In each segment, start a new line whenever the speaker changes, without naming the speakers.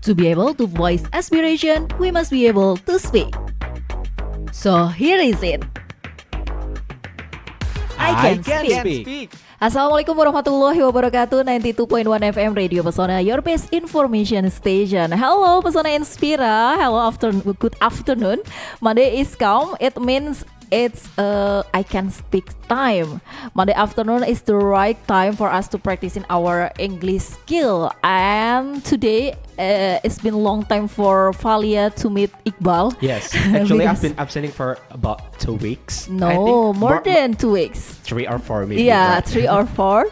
To be able to voice aspiration, we must be able to speak. So here is it. I can speak. Assalamualaikum warahmatullahi wabarakatuh. 92.1 FM Radio Pesona, your best information station. Hello Pesona Inspira. Good afternoon. Monday is calm. It means it's I can speak time. Monday afternoon is the right time for us to practicing our English skill. And today it's been a long time for Valia to meet Iqbal.
Yes, actually I've been absenting for about 2 weeks.
No, more than 2 weeks.
3 or 4 maybe.
Yeah,
right?
3 or 4.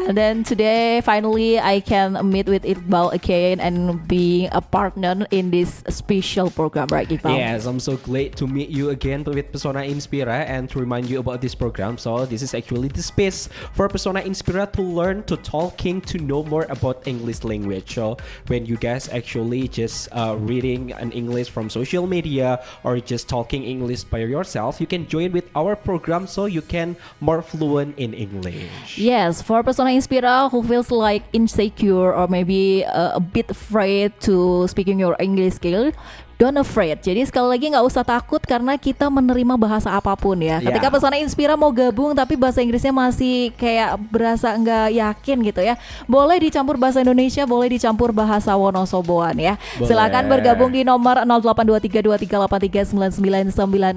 And then today, finally, I can meet with Iqbal again and being a partner in this special program, right, Iqbal?
Yes, I'm so glad to meet you again with Pesona Inspira and to remind you about this program. So this is actually the space for Pesona Inspira to learn, to talking, to know more about English language. So when you guys actually just reading an English from social media or just talking English by yourself, you can join with our program so you can more fluent in English.
Yes, for Persona Inspira who feels like insecure or maybe a bit afraid to speaking your English skill, don't afraid. Jadi sekali lagi nggak usah takut karena kita menerima bahasa apapun ya. Ketika Pesona Inspira mau gabung tapi bahasa Inggrisnya masih kayak berasa nggak yakin gitu ya, boleh dicampur bahasa Indonesia, boleh dicampur bahasa Wonosoboan ya.
Boleh.
Silakan bergabung di nomor 082323883996.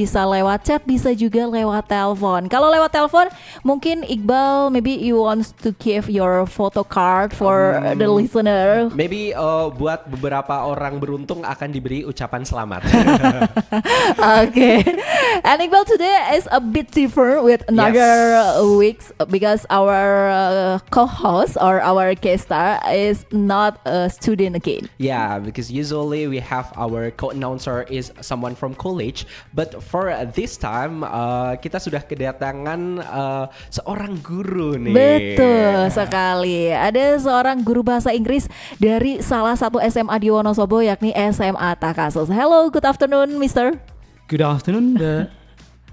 Bisa lewat chat, bisa juga lewat telepon. Kalau lewat telepon, mungkin Iqbal maybe you want to give your photo card for the listener.
Maybe buat beberapa orang beruntung akan diberi ucapan selamat.
Okay. And Iqbal today is a bit different with another weeks because our co-host or our guest star is not a student again.
Yeah, because usually we have our co-announcer is someone from college, but for this time kita sudah kedatangan seorang guru nih.
Betul sekali. Ada seorang guru bahasa Inggris dari salah satu SMA di Wonosobo yakni SMA Takasus. Hello, good afternoon, Mister.
Good afternoon,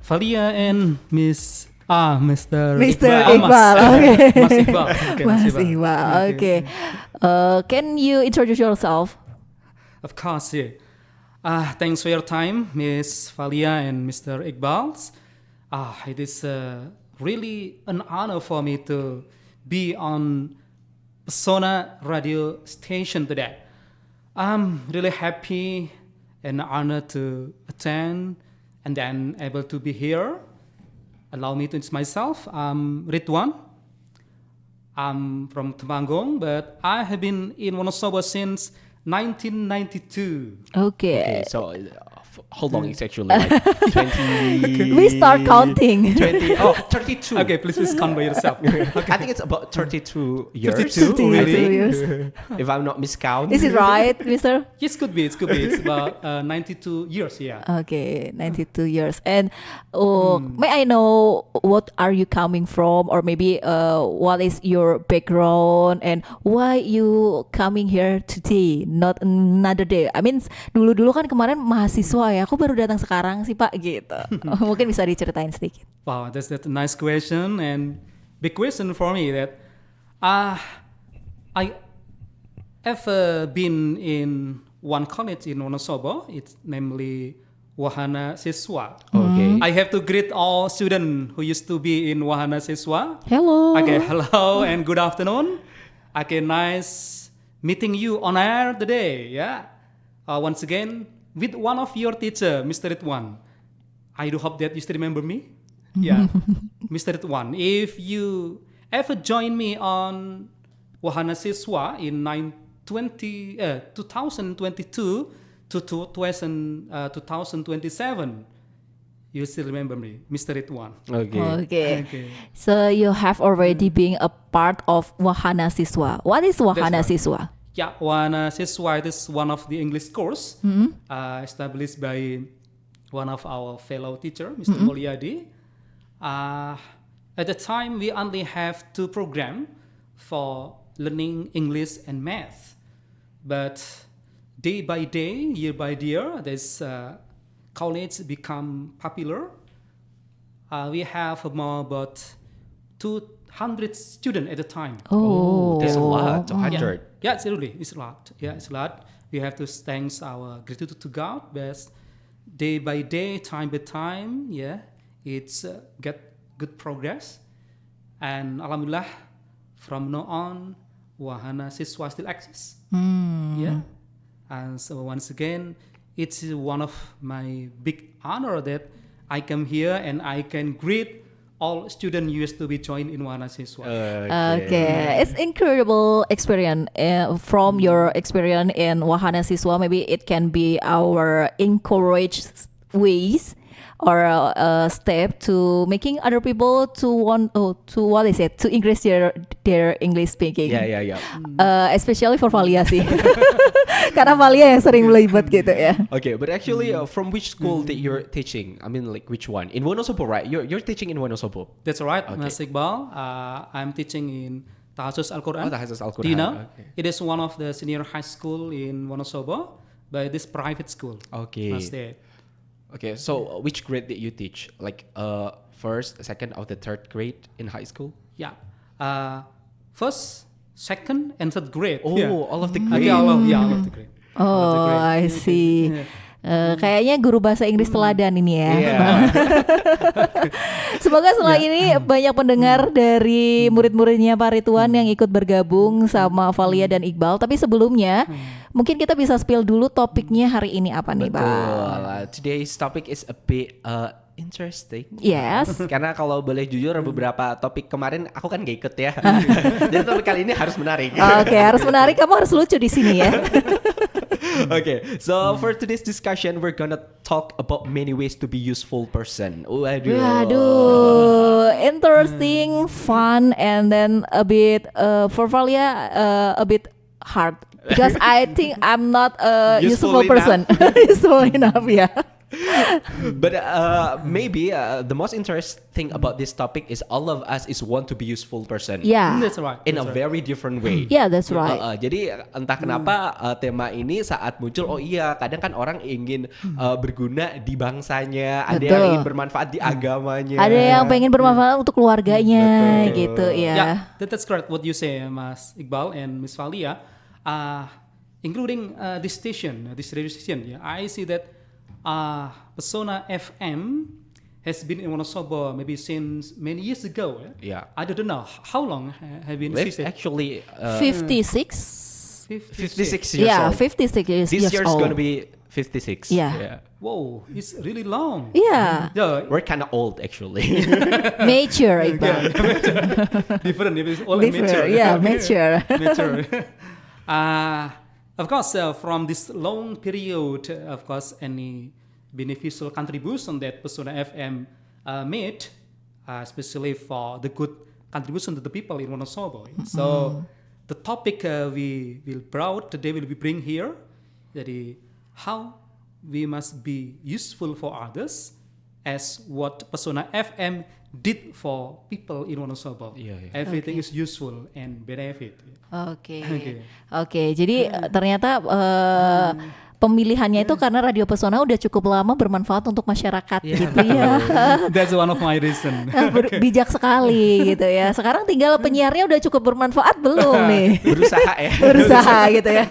Valia and Mr.
Iqbal. Okay.
Mas Iqbal. Okay,
Mas Iqbal. Okay. Can you introduce yourself?
Of course, yeah. Thanks for your time, Miss Valia and Mr. Iqbal. It is really an honor for me to be on Pesona radio station today. I'm really happy and honored to attend and then able to be here. Allow me to introduce myself. I'm Ridwan. I'm from Temanggung, but I have been in Wonosobo since 1992.
Okay.
So how long is actually like 20?
We start counting.
32.
Okay, please count by yourself. Okay.
I think it's about 32 years.
32?
Really?
I think.
years.
If I'm not miscount.
Is it right, Mister?
Yes, could be. It's about 92 years, yeah.
Okay, 92 years. And may I know what are you coming from, or maybe what is your background and why you coming here today, not another day? I mean, dulu kan kemarin mahasiswa ya, aku baru datang sekarang sih Pak gitu. Mungkin bisa diceritain sedikit.
Wow, that's a nice question and big question for me that I ever been in one college in Wonosobo. It's namely Wahana Siswa.
Okay.
I have to greet all students who used to be in Wahana Siswa.
Hello.
Okay, hello and good afternoon. Okay, nice meeting you on air today. Yeah. Once again, with one of your teacher, Mr. Ridwan. I do hope that you still remember me. Yeah, Mr. Ridwan. If you ever join me on Wahana Siswa in 2022 to 2027, you still remember me, Mr. Ridwan.
Okay.
Okay. So you have already been a part of Wahana Siswa. What is Wahana
That's right.
Siswa?
Yeah, Wahana Siswa is one of the English course established by one of our fellow teacher, Mr. Mulyadi. At the time, we only have 2 programs for learning English and math. But day by day, year by year, this college become popular. We have more about 100 students at a time.
Oh,
That's a lot. 100.
Yeah, it's a lot. Yeah, it's a lot. We have to thank our gratitude to God, but day by day, time by time, it's get good progress. And alhamdulillah, from now on, Wahana Siswa still exists. Yeah. And so once again, it's one of my big honor that I come here and I can greet all students used to be joined in Wahana Siswa.
Okay, it's incredible experience from your experience in Wahana Siswa. Maybe it can be our encourage ways or a step to making other people to to increase their English speaking.
Yeah.
Especially for Valia sih, karena Valia yang sering melibat gitu ya.
Okay, but actually, from which school that you're teaching? I mean, like which one? In Wonosobo, right? You're teaching in Wonosobo.
That's right, Mas Iqbal. I'm teaching in Tahasus Al-Quran.
Tahasus Al-Quran.
Dina.
Okay.
It is one of the senior high school in Wonosobo, but this private school.
Okay. Okay, so which grade did you teach? Like first, second, or the third grade in high school?
Yeah, first, second, and third grade.
Oh,
yeah.
all of the grades.
All of the grade.
Oh, I see. Kayaknya guru bahasa Inggris teladan ini ya.
Yeah.
Semoga setelah ini banyak pendengar dari murid-muridnya Pak Ridwan yang ikut bergabung sama Valia dan Iqbal. Tapi sebelumnya mungkin kita bisa spill dulu topiknya hari ini apa nih, Bang?
Betul. Today's topic is a bit interesting.
Yes.
Karena kalau boleh jujur beberapa topik kemarin aku kan gak ikut ya. Jadi topik kali ini harus menarik.
Oke, harus menarik. Kamu harus lucu di sini ya.
Okay, so for today's discussion, we're gonna talk about many ways to be useful person.
Waduh, interesting, fun, and then a bit for Valia a bit hard because I think I'm not a useful person. Useful enough, yeah.
But maybe the most interesting about this topic is all of us is want to be useful person.
Yeah,
That's right.
In a very different way.
Yeah, that's right.
Jadi entah kenapa tema ini saat muncul, oh iya kadang kan orang ingin berguna di bangsanya, ada yang ingin bermanfaat di agamanya,
ada yang pengen bermanfaat untuk keluarganya, gitu ya.
Yeah, that's correct what you say, Mas Iqbal and Miss Valia. Including this radio station. Yeah, I see that Pesona FM has been in Wonosobo maybe since many years ago.
Yeah.
I don't know how long have been existed.
Actually
56.
56 years
Yeah,
old.
56 years
This year's
old.
gonna be 56.
Yeah.
Whoa, it's really long.
Yeah,
Yeah,
We're kind of old actually.
mature, Iqbal.
different. It's all
Different,
mature.
yeah, mature.
Mature. Of course, from this long period, of course, any beneficial contribution that Pesona FM made, especially for the good contribution to the people in Wonosobo. So, the topic we will bring here, jadi how we must be useful for others, as what Pesona FM did for people in Wonosobo.
Yeah.
Everything is useful and benefit.
Oke. Jadi ternyata pemilihannya itu karena Radio Pesona udah cukup lama bermanfaat untuk masyarakat gitu ya.
That's one of my reason.
Bijak sekali gitu ya. Sekarang tinggal penyiarnya udah cukup bermanfaat belum nih? Berusaha gitu ya.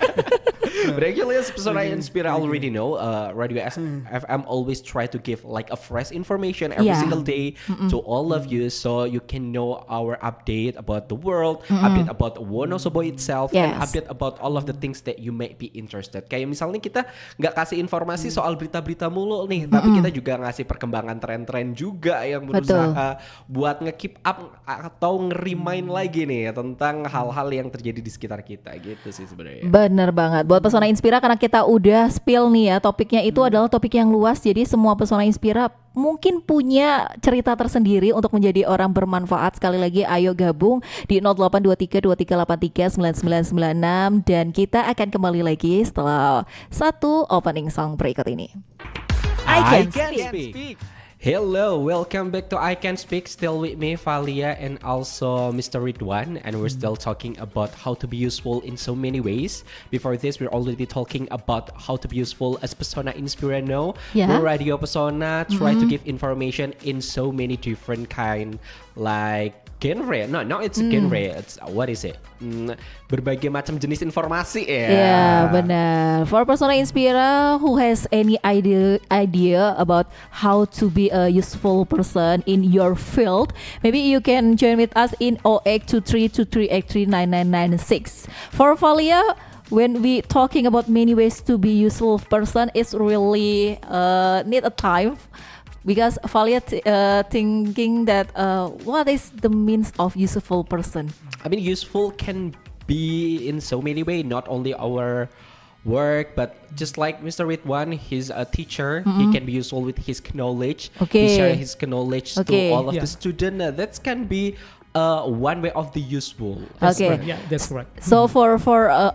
But actually, as Pesona Inspira already know, Radio FM always try to give like a fresh information every single day to all of you, so you can know our update about the world, update about Wonosobo itself, and update about all of the things that you may be interested. Kayak misalnya kita nggak kasih informasi soal berita-berita mulu nih, tapi kita juga ngasih perkembangan tren-tren juga yang berusaha buat nge-keep up atau nge-remind lagi nih tentang hal-hal yang terjadi di sekitar kita gitu sih sebenarnya.
Bener banget. Buat Pesona Inspira, karena kita udah spill nih ya, topiknya itu adalah topik yang luas. Jadi semua Pesona Inspira mungkin punya cerita tersendiri untuk menjadi orang bermanfaat. Sekali lagi ayo gabung di 082323839996 dan kita akan kembali lagi setelah satu opening song berikut ini. I can speak.
Hello, welcome back to I Can Speak. Still with me, Valia, and also Mr. Ridwan, and we're still talking about how to be useful in so many ways. Before this, we're already talking about how to be useful as Pesona Inspira know. We're Radio Pesona, try to give information in so many different kind, like genre. No, it's a genre. It's what is it? Berbagai macam jenis informasi ya.
Yeah, benar. For Persona Inspira who has any idea about how to be a useful person in your field, maybe you can join with us in 082323839996. For Valia, when we talking about many ways to be useful person, it's really need a time. Because Valia thinking that what is the means of useful person?
I mean, useful can be in so many ways, not only our work, but just like Mr. Ridwan, he's a teacher. He can be useful with his knowledge.
Okay.
He share his knowledge
Okay.
to all of
Yeah.
the students. That can be one way of the useful.
Okay.
Yeah, that's correct.
So for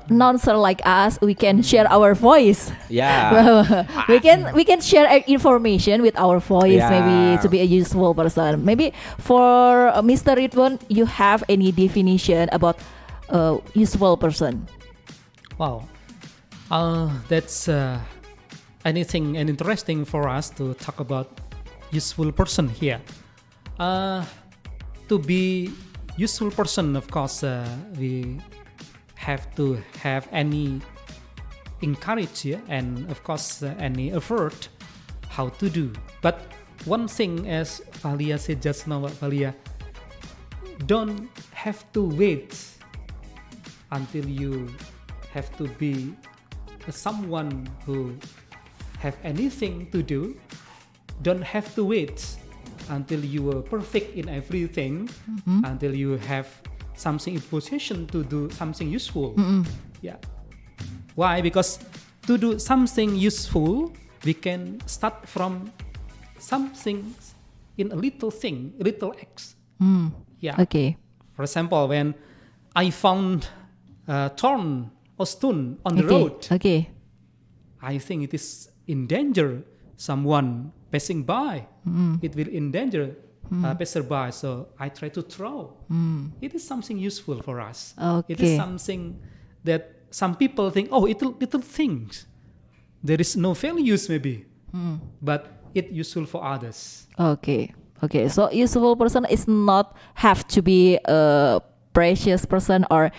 announcer like us, we can share our voice.
Yeah.
we can share our information with our voice,
Yeah.
maybe to be a useful person. Maybe for Mr. Ridwan, you have any definition about useful person?
Wow. That's anything and interesting for us to talk about useful person here. To be useful person, of course, we have to have any encourage and of course any effort how to do. But one thing, as Valia said just now, Valia, don't have to wait until you have to be someone who have anything to do. Don't have to wait until you are perfect in everything, until you have something in possession to do something useful. Yeah. Why? Because to do something useful, we can start from something in a little thing, little acts. Yeah.
Okay.
For example, when I found a thorn or stone on the road,
Okay.
I think it is in danger. Someone passing by, it will endanger passerby. So I try to throw. It is something useful for us. It is
Okay.
something that some people think, oh, little things. There is no values maybe, but it useful for others.
Okay. Okay. So useful person is not have to be a precious person or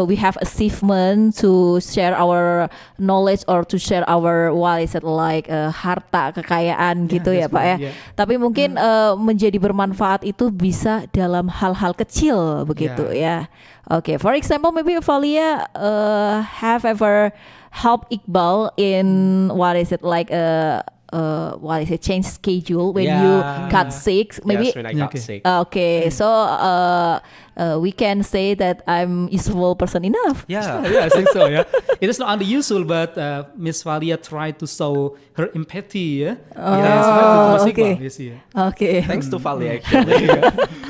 we have achievement to share our knowledge or to share our what is it like harta kekayaan gitu ya
that's
Pak ya.
right, yeah.
Tapi mungkin menjadi bermanfaat itu bisa dalam hal-hal kecil begitu ya. Okay, for example maybe Valia have ever helped Iqbal in what is it like what is it change schedule when you got sick maybe.
Yes, when I got
Okay.
sick.
Okay, so we can say that I'm useful person enough.
Yeah.
Yeah, I think so. Yeah, it is not only useful, but Miss Valia tried to show her empathy. Yeah,
Okay.
Yes, yeah.
Okay.
Thanks to Fali actually.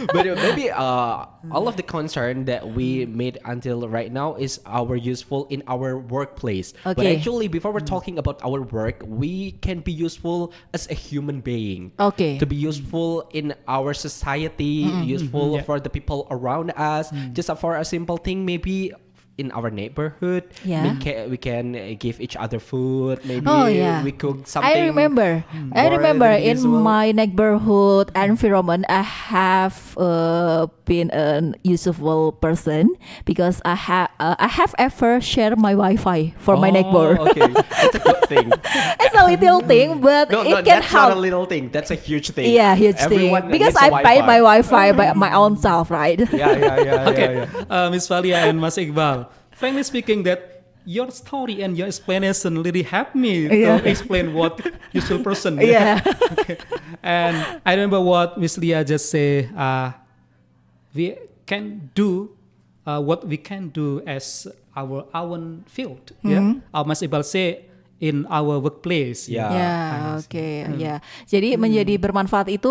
But maybe all of the concern that we made until right now is our useful in our workplace. But
Okay.
actually, before we're talking about our work, we can be useful as a human being.
Okay.
To be useful in our society, useful
Yeah.
for the people around us. Just for a simple thing, maybe in our neighborhood,
Yeah.
we can give each other food. Maybe
Oh, yeah.
we cook something.
I remember
more than
in
usual.
my neighborhood environment I have been an useful person because I have ever shared my Wi-Fi for my neighbor.
Okay, that's a good thing.
It's a little thing, but
No,
it can
that's not a
help.
little thing. That's a huge thing.
Yeah, huge
Everyone
thing. Because
needs a
I paid my
Wi-Fi.
Wi-Fi by my own self, right?
Yeah.
Okay, Miss Valia and Mas Iqbal. Frankly speaking, that your story and your explanation really helped me
Yeah.
to explain what useful person.
Yeah.
Okay. And I remember what Miss Lia just say. We can do what we can do as our own field. Yeah. Mas Iqbal say in our workplace.
Yeah.
Ya, oke, ya. Jadi menjadi bermanfaat itu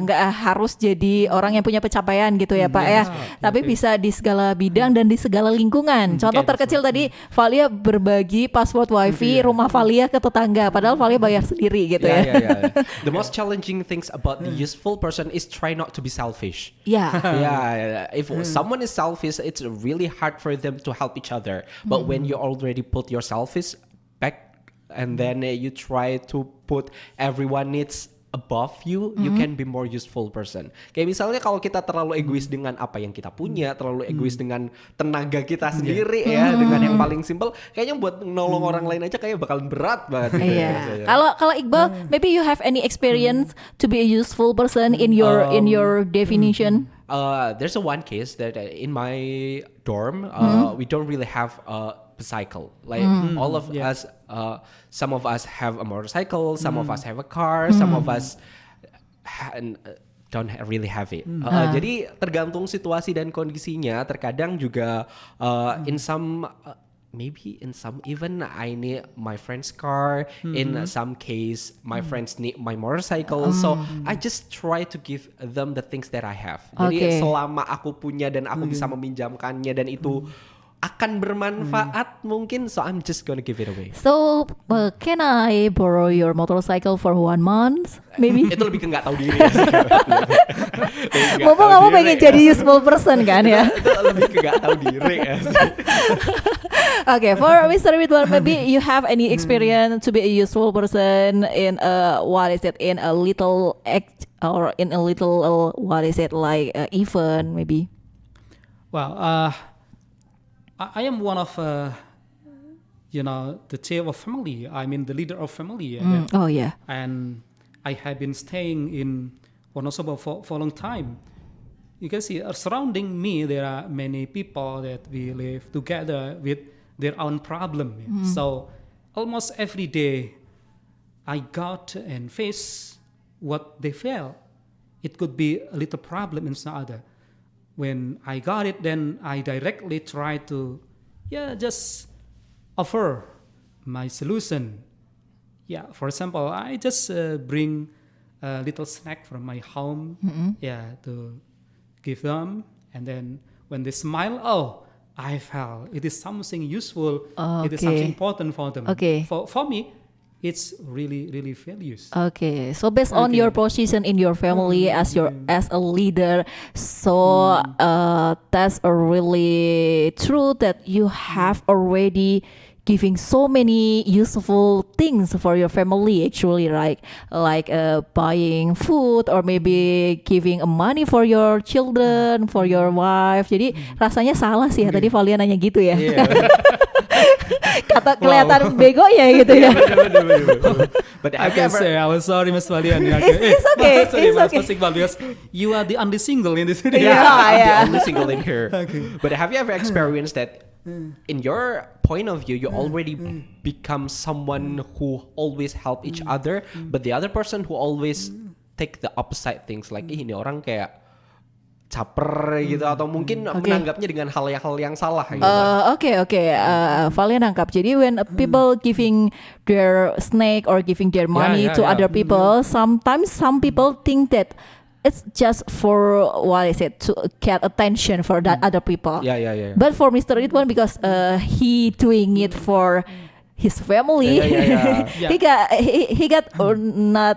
nggak harus jadi orang yang punya pencapaian gitu ya, Pak ya. Tapi bisa di segala bidang dan di segala lingkungan. Contoh
Okay,
terkecil tadi Valia berbagi password WiFi rumah Valia ke tetangga, padahal Valia bayar sendiri gitu ya.
Yeah. The most challenging things about the useful person is try not to be selfish.
Ya.
Yeah, if someone is selfish, it's really hard for them to help each other. But when you already put your selfish back, and then you try to put everyone needs above you, you can be more useful person. Kayak misalnya kalau kita terlalu egois dengan apa yang kita punya, terlalu egois dengan tenaga kita sendiri ya, dengan yang paling simple, kayaknya buat nolong orang lain aja kayak bakalan berat banget. Gitu
Iya. Kalau Iqbal, maybe you have any experience to be a useful person in your definition?
There's a one case that in my dorm, we don't really have a bicycle. Like all of us, some of us have a motorcycle, some of us have a car, some of us don't really have it. Jadi tergantung situasi dan kondisinya. Terkadang juga in some maybe in some even I need my friend's car. In some case, my friends need my motorcycle. So I just try to give them the things that I have. Jadi selama aku punya dan aku bisa meminjamkannya dan itu akan bermanfaat mungkin, so I'm just gonna give it away.
So can I borrow your motorcycle for 1 month? Maybe.
Itu lebih ke nggak tahu diri ya.
Mumpung kamu pengen jadi useful person kan ya.
Itu lebih ke nggak tahu diri ya.
Okay, for Mr. Ridwan, maybe you have any experience to be a useful person in in a little act or in a little like event maybe?
Well, I am one of the chair of family. I mean the leader of family.
Oh yeah.
And I have been staying in Wonosobo for a long time. You can see surrounding me there are many people that we live together with their own problem. So almost every day I got and face what they feel. It could be a little problem in some other. When I got it, then I directly try to, just offer my solution. Yeah, for example, I just bring a little snack from my home, to give them. And then when they smile, I felt it is something useful. It is something important for them.
Okay.
For me, it's really, really values.
Okay, so based on your position in your family as a leader, so that's a really true that you have already giving so many useful things for your family actually, right? Like buying food or maybe giving money for your children, for your wife. Jadi rasanya salah sih ya tadi Valia nanya gitu ya. Kata kelihatan bego ya gitu ya.
But
I can say I was sorry, Mas Valian.
It's okay.
Sorry,
It's okay.
because you are the only single in this video.
I'm the only single in here. But have you ever experienced that in your point of view, you already become someone who always help each other, but the other person who always take the opposite things, like ini orang kayak caper gitu, atau mungkin menanggapnya dengan hal yang salah gitu.
Valia nangkap. Jadi when people giving their snack or giving their money to other people, sometimes some people think that it's just for to get attention for that other people.
Yeah.
But for Mr. Ridwan, because he doing it for his family, he got or not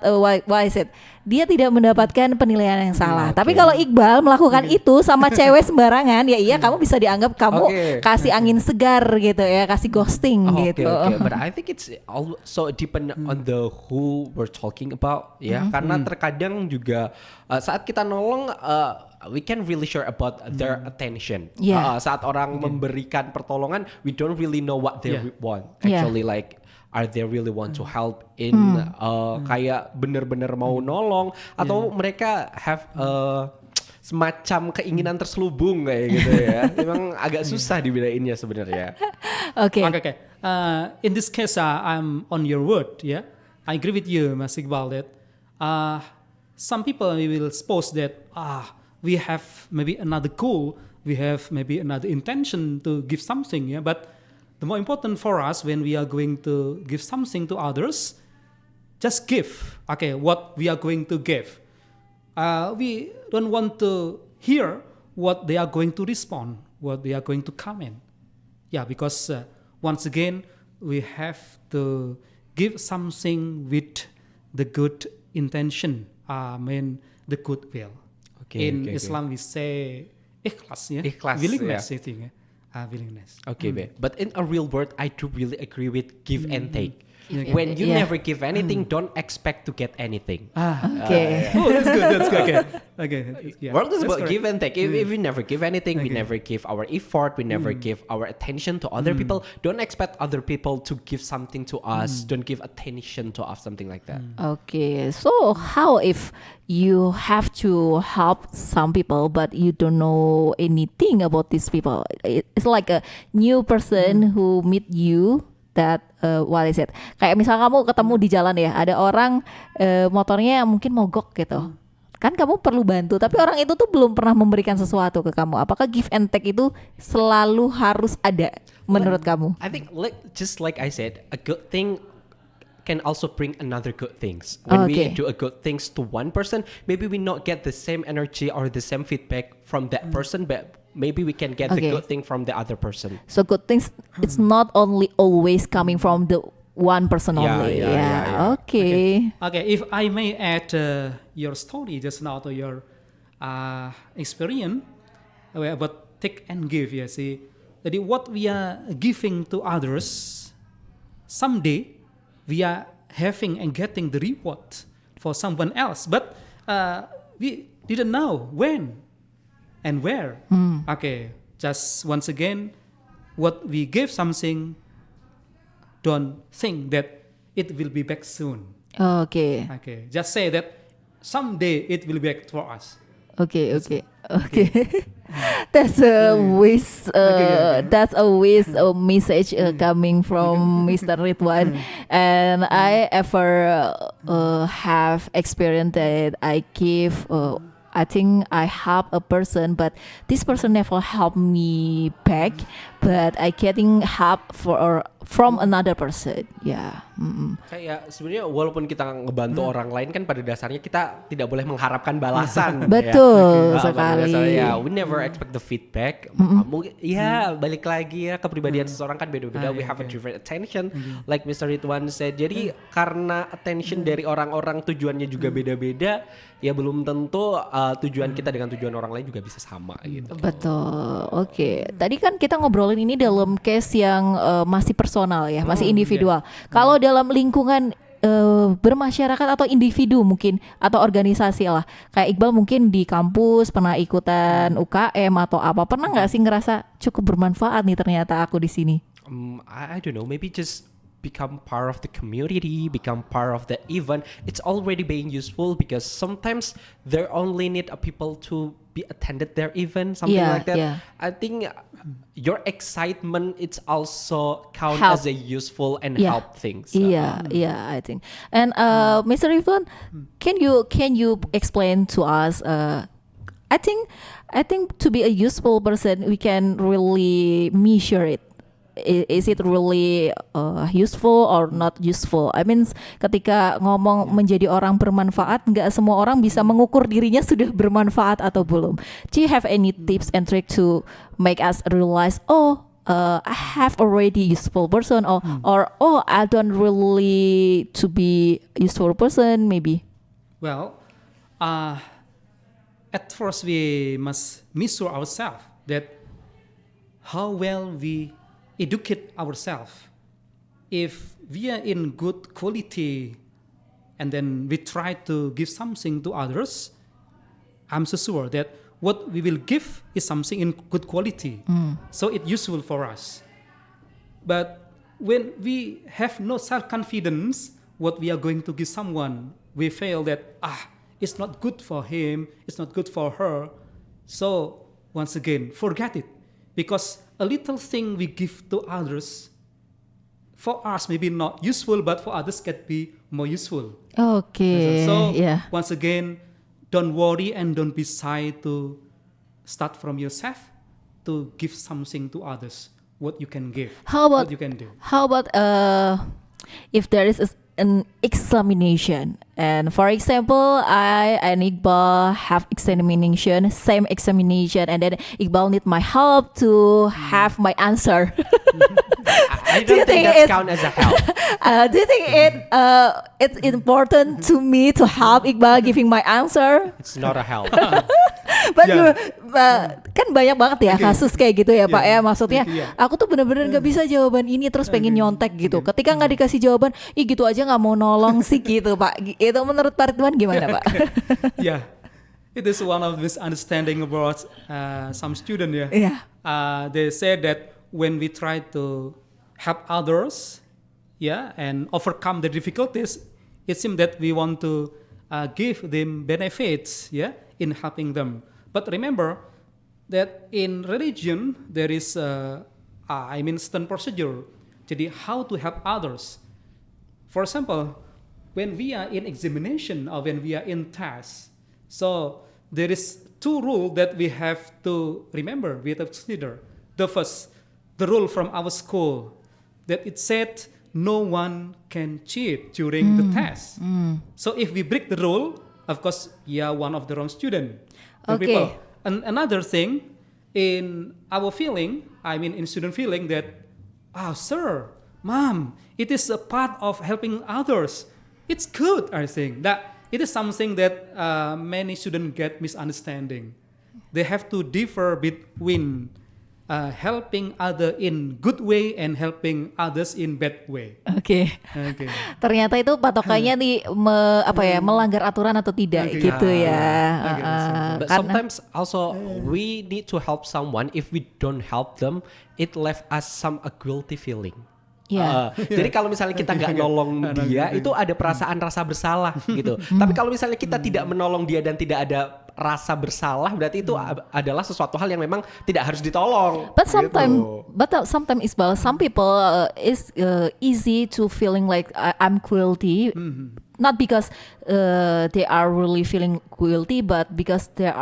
dia tidak mendapatkan penilaian yang salah. Tapi kalau Iqbal melakukan itu sama cewek sembarangan, kamu bisa dianggap kamu kasih angin segar gitu ya, kasih ghosting gitu.
But I think it's also depend on the who we're talking about ya. Karena terkadang juga saat kita nolong we can really sure about their attention. Saat orang memberikan pertolongan, we don't really know what they want. Actually, like are they really want to help in kayak bener-bener mau nolong, atau mereka have semacam keinginan terselubung kayak gitu ya. Memang agak susah dibedainnya sebenarnya.
Okay. In this case, I'm on your word. I agree with you, Mas Iqbal, that some people will suppose that we have maybe another goal, we have maybe another intention to give something, but the more important for us when we are going to give something to others, just give. What we are going to give. We don't want to hear what they are going to respond, what they are going to comment. Because once again, we have to give something with the good intention, the goodwill. In Islam, we say ikhlas, willingness, I think. Willingness.
But in a real world, I do really agree with give and take. When you
Yeah.
never give anything, don't expect to get anything.
Okay.
Oh, that's good. That's good. Okay. Yeah,
World is
that's
about
correct.
give and take. If we never give anything, we
Okay.
never give our effort, we never give our attention to other people. Don't expect other people to give something to us. Don't give attention to us, something like that.
Okay, so how if you have to help some people but you don't know anything about these people? It's like a new person who meet you that what is it? Kayak misal kamu ketemu di jalan ya, ada orang motornya mungkin mogok gitu. Kan kamu perlu bantu, tapi orang itu tuh belum pernah memberikan sesuatu ke kamu. Apakah give and take itu selalu harus ada menurut kamu?
I think just like I said, a good thing can also bring another good things. When we
Okay.
do a good things to one person, maybe we not get the same energy or the same feedback from that person, but maybe we can get the
Okay.
good thing from the other person.
So good things, it's not only always coming from the one person
Yeah,
only.
yeah.
Okay.
Okay, if I may add your story just now to your experience about take and give, ya see. Jadi what we are giving to others, someday we are having and getting the reward for someone else, but we didn't know when and where. Okay, just once again, what we give something, don't think that it will be back soon.
Okay.
Okay, just say that someday it will be back for us.
Okay. That's a wish. That's a wish message coming from Mr. Ridwan. And I ever have experienced that I give. I think I help a person, but this person never help me back. But I getting help from another person. Yeah.
Kayak sebenarnya walaupun kita ngebantu orang lain kan pada dasarnya kita tidak boleh mengharapkan balasan.
Betul
ya. Pada
sekali.
dasarnya, we never expect the feedback. Mungkin ya balik lagi ya kepribadian seseorang kan beda-beda. We have a different attention, like Mr. Ridwan said. Jadi karena attention dari orang-orang tujuannya juga beda-beda, ya belum tentu tujuan kita dengan tujuan orang lain juga bisa sama gitu.
Betul. Oke. Tadi kan kita ngobrolin ini dalam case yang masih personal ya, masih individual. Kalau dalam lingkungan bermasyarakat atau individu mungkin atau organisasi lah, kayak Iqbal mungkin di kampus pernah ikutan UKM atau apa, pernah nggak sih ngerasa cukup bermanfaat nih ternyata aku di sini?
I don't know, maybe just become part of the community, become part of the event. It's already being useful because sometimes there only need people to be attended their event, something
Yeah,
like that.
yeah.
I think your excitement it's also count
Help.
as a useful and
Yeah.
help things.
Yeah, I think. And Mr. Rifan, can you explain to us? I think to be a useful person, we can really measure it. Is it really useful or not useful? I mean, ketika ngomong menjadi orang bermanfaat, nggak semua orang bisa mengukur dirinya sudah bermanfaat atau belum. Do you have any tips and trick to make us realize, I have already useful person, or I don't really to be useful person maybe?
Well, at first we must measure ourselves that how well we educate ourselves. If we are in good quality and then we try to give something to others, I'm so sure that what we will give is something in good quality. So it's useful for us. But when we have no self-confidence, what we are going to give someone, we feel that, it's not good for him, it's not good for her. So once again, forget it. Because a little thing we give to others, for us maybe not useful, but for others can be more useful.
Okay.
So
Yeah.
once again, don't worry and don't be shy to start from yourself to give something to others. What you can give.
How about
what you can do.
How about if there is an examination, and for example, I and Iqbal have examination, same examination, and then Iqbal need my help to have my answer.
I
Do you
don't think
think
that's
it's-
count as a help.
Do you think it's important to me to help Iqbal giving my answer?
It's not a help.
But kan banyak banget ya kasus kayak gitu ya Pak ya. Maksudnya aku tuh bener-bener gak bisa jawaban ini terus pengen nyontek gitu. Ketika nggak dikasih jawaban, ih gitu aja nggak mau nolong sih gitu Pak. Itu menurut Pak Ridwan gimana Pak?
Yeah, it is one of the misunderstanding about some student.
Yeah.
They say that when we try to help others, and overcome the difficulties, it seems that we want to give them benefits, in helping them. But remember that in religion there is stern procedure. Jadi how to help others. For example, when we are in examination or when we are in test, so there is 2 rules that we have to remember, we have to consider. The first, the rule from our school that it said no one can cheat during the test. So if we break the rule, of course, you are one of the wrong student.
Okay.
And another thing, in our feeling, in student feeling that, sir, mom, it is a part of helping others. It's good, I think. That it is something that many students get misunderstanding. They have to differ between helping other in good way and helping others in bad way.
Oke. Ternyata itu patokannya melanggar aturan atau tidak gitu ya.
But sometimes also we need to help someone. If we don't help them, it left us some a guilty feeling. Jadi kalau misalnya kita nggak nolong dia, itu ada perasaan rasa bersalah gitu. Tapi kalau misalnya kita tidak menolong dia dan tidak ada rasa bersalah, berarti itu adalah sesuatu hal yang memang tidak harus ditolong.
But sometimes Iqbal, some people is easy to feeling like I'm guilty, not because they are really feeling guilty, but because they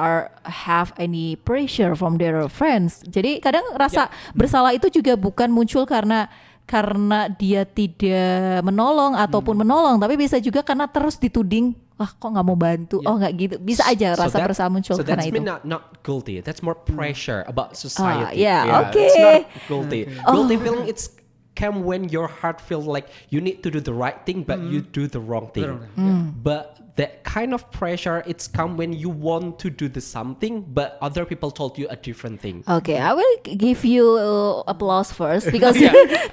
have any pressure from their friends. Jadi kadang rasa bersalah itu juga bukan muncul karena dia tidak menolong ataupun menolong, tapi bisa juga karena terus dituding, wah kok nggak mau bantu, nggak gitu, bisa aja rasa bersalah muncul karena itu.
So that's not guilty, that's more pressure about society.
Okay.
It's not guilty. Guilty feeling it's come when your heart feels like you need to do the right thing but you do the wrong thing. But that kind of pressure, it's come when you want to do the something but other people told you a different thing.
Okay, I will give you applause first because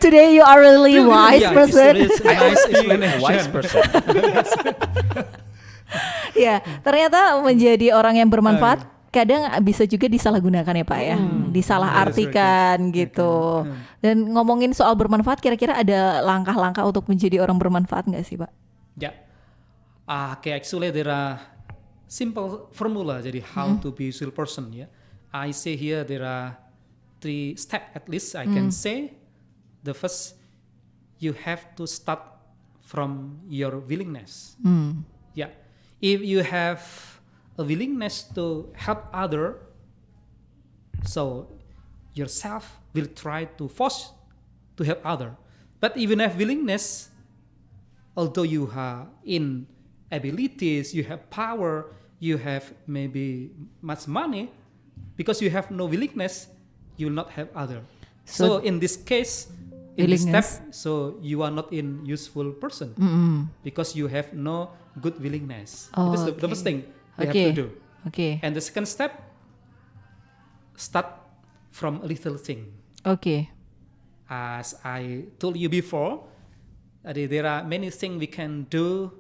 today you are really wise person.
It's nice explanation.
Wise person.
Ternyata menjadi orang yang bermanfaat kadang bisa juga disalahgunakan ya Pak ya, disalahartikan gitu. Dan ngomongin soal bermanfaat, kira-kira ada langkah-langkah untuk menjadi orang bermanfaat nggak sih Pak?
Actually there are simple formula jadi how to be useful person. I say here there are 3 steps at least I can say. The first, you have to start from your willingness. If you have a willingness to help other, so yourself will try to force to help other. But even have willingness, although you are in abilities, you have power, you have maybe much money, because you have no willingness, you will not help other. So in this case, in this step, so you are not in useful person because you have no good willingness. That's the first thing you have to do. And the second step, start from a little thing. As I told you before, there are many things we can do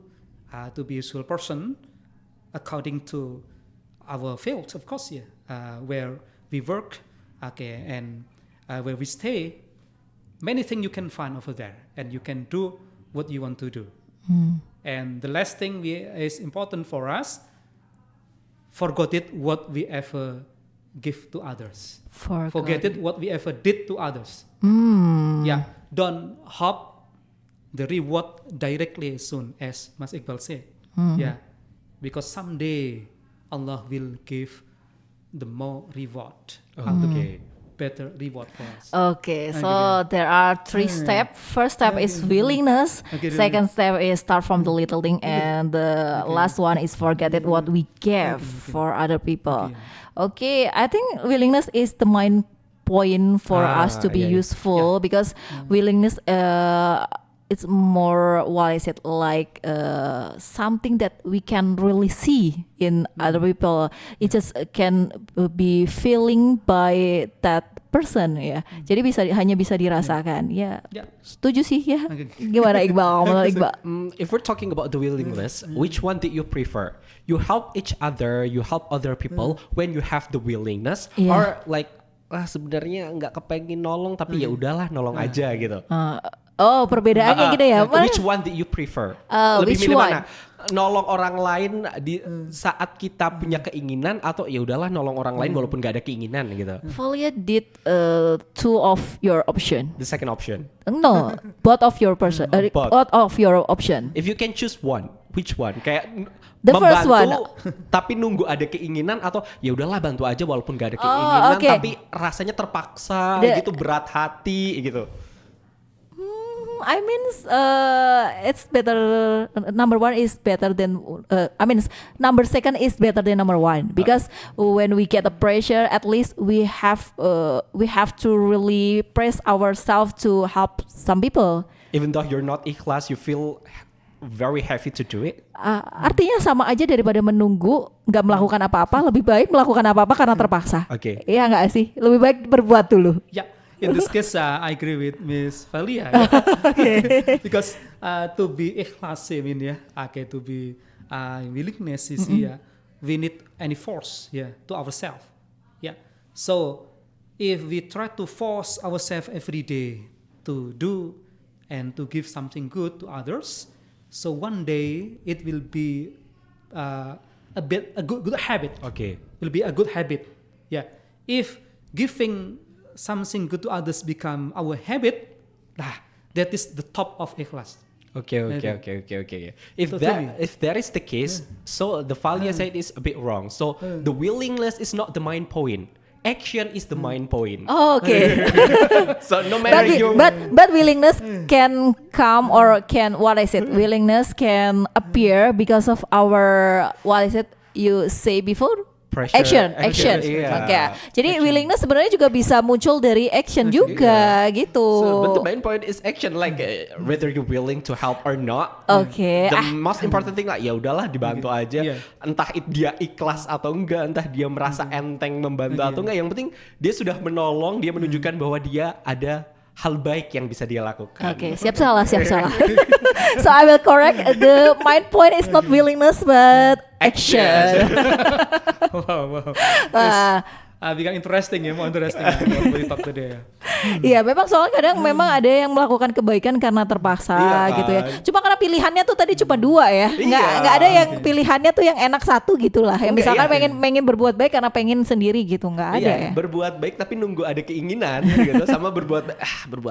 to be a useful person according to our field, of course, where we work, and where we stay. Many things you can find over there, and you can do what you want to do. And the last thing is important for us, forget it what we ever give to others. Forget it what we ever did to others. Don't hope the reward directly as soon as Mas Iqbal said. Because someday Allah will give the more reward. Better reward for us.
So there are 3 steps. First step is willingness. Second step is start from the little thing, and the last one is forget it what we give for other people. I think willingness is the main point for us to be useful because willingness it's more what is it like something that we can really see in other people. It just can be feeling by that person ya. Jadi hanya bisa dirasakan. Ya. Setuju sih ya. Gimana Iqbal?
If we're talking about the willingness, which one did you prefer? You help each other, you help other people when you have the willingness, or like sebenarnya nggak kepengen nolong tapi ya udahlah nolong aja gitu.
Oh, perbedaannya gitu ya.
Which one did you prefer? Lebih milih mana? Nolong orang lain di saat kita punya keinginan atau ya udahlah nolong orang lain walaupun gak ada keinginan gitu.
Valia did two of your option.
The second option.
No, both of your person. Both of your option.
If you can choose one, which one? Kayak
the
membantu,
first one.
tapi nunggu ada keinginan atau ya udahlah bantu aja walaupun gak ada keinginan tapi rasanya terpaksa gitu, berat hati gitu.
I mean, it's better. Number one is better than. Number second is better than number one because when we get the pressure, at least we have to really press ourselves to help some people.
Even though you're not ikhlas, you feel very happy to do it.
Artinya sama aja daripada menunggu nggak melakukan apa-apa, lebih baik melakukan apa-apa karena terpaksa.
Oke.
Iya nggak sih? Lebih baik berbuat dulu.
Yeah. In this case, I agree with Miss Valia. Because to be ikhlas, to be willingness is we need any force, to ourselves. Yeah. So if we try to force ourselves every day to do and to give something good to others, so one day it will be a good habit.
Okay.
Will be a good habit. Yeah. If giving something good to others become our habit, that is the top of ikhlas.
Okay. If that is the case, so the Valia said is a bit wrong. So the willingness is not the main point. Action is the main point.
Oh, okay.
So no matter
but willingness can come or can willingness can appear because of our you say before.
Pressure.
Action.
Yeah.
Okay. Jadi willingness sebenarnya juga bisa muncul dari action juga gitu.
So, but the main point is action, like whether you're willing to help or not.
Okay.
The most important thing ya udahlah dibantu aja. Entah dia ikhlas atau enggak, entah dia merasa enteng membantu atau enggak. Yang penting dia sudah menolong, dia menunjukkan bahwa dia ada hal baik yang bisa dia lakukan.
Okay, siap salah. So I will correct. The main point is not willingness but action.
Wow. Become interesting ya, more interesting what we talk today ya.
Iya, memang soalnya kadang memang ada yang melakukan kebaikan karena terpaksa gitu ya. Cuma karena pilihannya tuh tadi cuma dua ya. Nggak ada yang pilihannya tuh yang enak satu gitulah. Yang misalkan pengen berbuat baik karena pengen sendiri gitu, nggak ada ya.
Berbuat baik tapi nunggu ada keinginan gitu, sama berbuat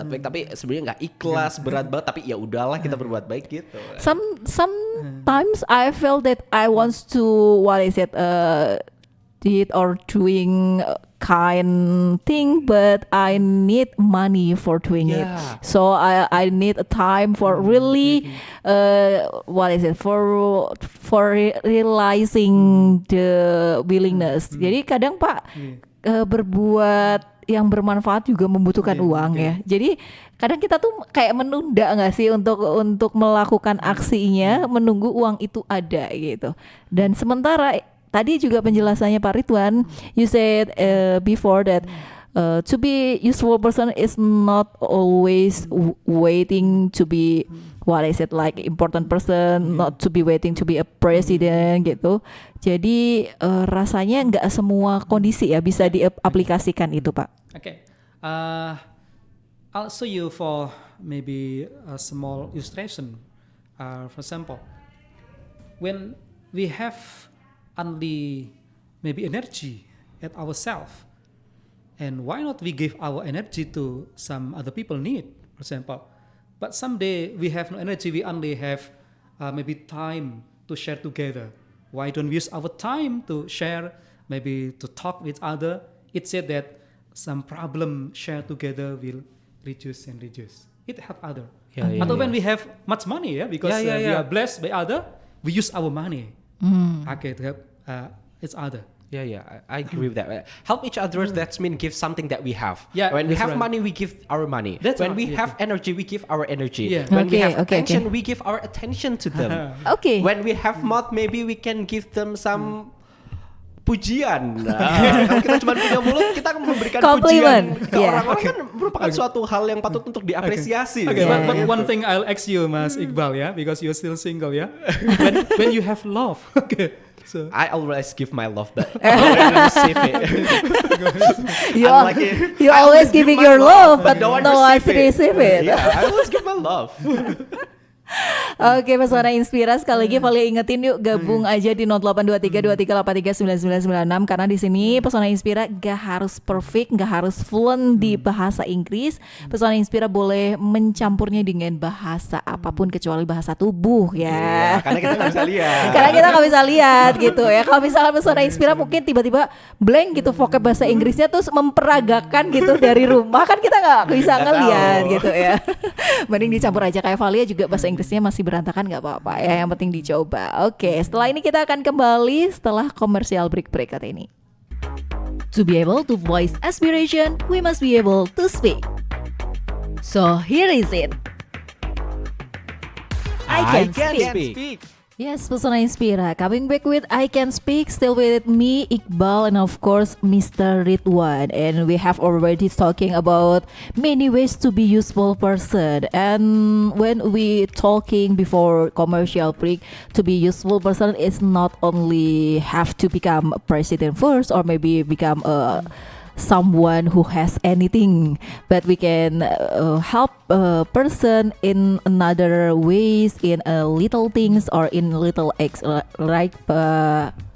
baik tapi sebenarnya nggak ikhlas, berat banget tapi ya udahlah kita berbuat baik gitu.
Sometimes I feel that I want to did or doing kind thing, but I need money for doing it. So I need a time for really for realizing the willingness. Jadi kadang Pak berbuat yang bermanfaat juga membutuhkan uang ya. Jadi kadang kita tuh kayak menunda nggak sih untuk melakukan aksinya, menunggu uang itu ada gitu. Dan sementara tadi juga penjelasannya Pak Ridwan, you said before that to be useful person is not always waiting to be like important person, not to be waiting to be a president gitu. Jadi rasanya nggak semua kondisi ya bisa diaplikasikan itu Pak.
Okay, I'll show you for maybe a small illustration. For example, when we have only maybe energy at ourselves, and why not we give our energy to some other people need, for example. But someday we have no energy, we only have maybe time to share together. Why don't we use our time to share, maybe to talk with other? It said that some problem shared together will reduce. It help other. When we have much money, because we are blessed by other, we use our money. Okay, to help it's other.
Yeah, I agree with that. Help each other, that's mean give something that we have.
Yeah,
when we
that's
have
right.
money, we give our money.
That's
when
right,
we
yeah,
have energy, we give our energy.
Yeah.
When we
Okay,
have
okay,
attention,
okay.
we give our attention to them.
Okay.
When we have mouth, maybe we can give them some pujian. Kalau kita cuma punya mulut, kita akan memberikan
Compliment.
pujian ke
Yeah.
orang-orang kan merupakan suatu hal yang patut untuk diapresiasi.
Okay,
Yeah.
but one thing I'll ask you, Mas Iqbal, yeah, because you're still single, yeah. when you have love, okay. So
I always give my love, but I don't receive it.
You
I
always
give
giving
my
your love, but
no one
no one
receive
receive it.
Yeah, I always give my love.
Oke, Pesona Inspira, sekali lagi Valia ingetin yuk gabung aja di 082323839996 karena di sini Pesona Inspira gak harus perfect, gak harus fluent di bahasa Inggris. Pesona Inspira boleh mencampurnya dengan bahasa apapun kecuali bahasa tubuh ya.
Karena kita nggak bisa lihat.
Karena kita nggak bisa lihat gitu ya. Kalau misalnya Pesona Inspira mungkin tiba-tiba blank gitu vocab bahasa Inggrisnya terus memperagakan gitu dari rumah kan kita nggak bisa
Nggak
ngelihat
tahu.
gitu ya. Mending dicampur aja kayak Valia juga bahasa Inggrisnya masih berantakan nggak apa-apa ya. Yang penting dicoba. Oke, setelah ini kita akan kembali setelah komersial break berikut ini. To be able to voice aspiration, we must be able to speak. So here is it. I can speak. Yes, Pesona Inspira coming back with I Can Speak, still with me, Iqbal, and of course Mr. Ridwan. And we have already talking about many ways to be useful person. And when we talking before commercial break, to be useful person is not only have to become a president first or maybe become a someone who has anything, but we can help a person in another ways, in little things or in little acts, right,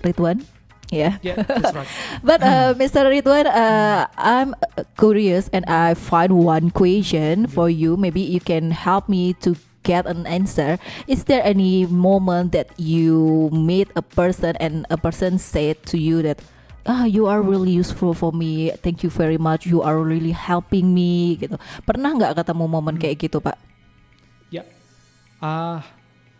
Ridwan? Yeah.
yeah, that's right.
But Mr. Ridwan, I'm curious and I find one question for you. Maybe you can help me to get an answer. Is there any moment that you meet a person and a person said to you that you are really useful for me, thank you very much, you are really helping me gitu. Pernah nggak ketemu momen kayak gitu, Pak?
Yeah.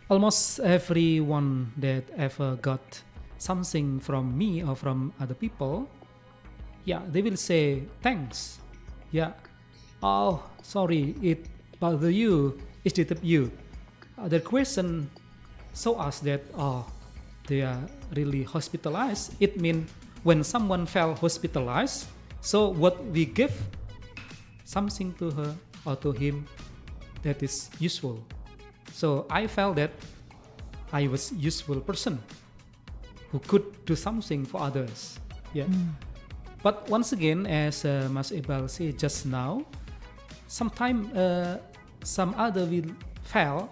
Almost everyone that ever got something from me or from other people, yeah, they will say thanks. Yeah. Oh, sorry, it bother you, it disturb you. Their question show us that they are really hospitalized. It means when someone fell hospitalized, so what we give something to her or to him that is useful. So I felt that I was useful person who could do something for others. Yeah. But once again, as Mas Iqbal said just now, sometimes some other will fail.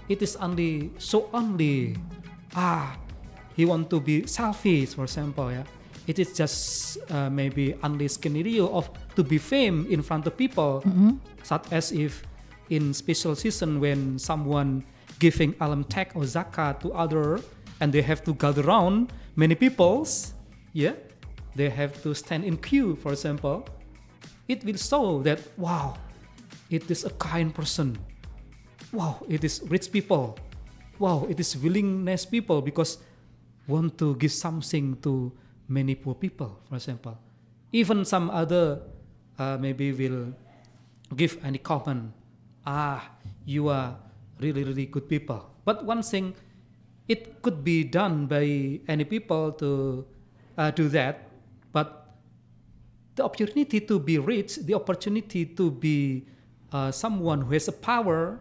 It is only he want to be selfish, for example. Yeah, it is just maybe only scenario of to be fame in front of people, such as if in special season when someone giving alam tag or zakat to other, and they have to gather around many peoples. Yeah, they have to stand in queue, for example. It will show that wow, it is a kind person. Wow, it is rich people. Wow, it is willingness people because want to give something to many poor people, for example. Even some other maybe will give any comment. You are really, really good people. But one thing, it could be done by any people to do that. But the opportunity to be rich, the opportunity to be someone who has a power,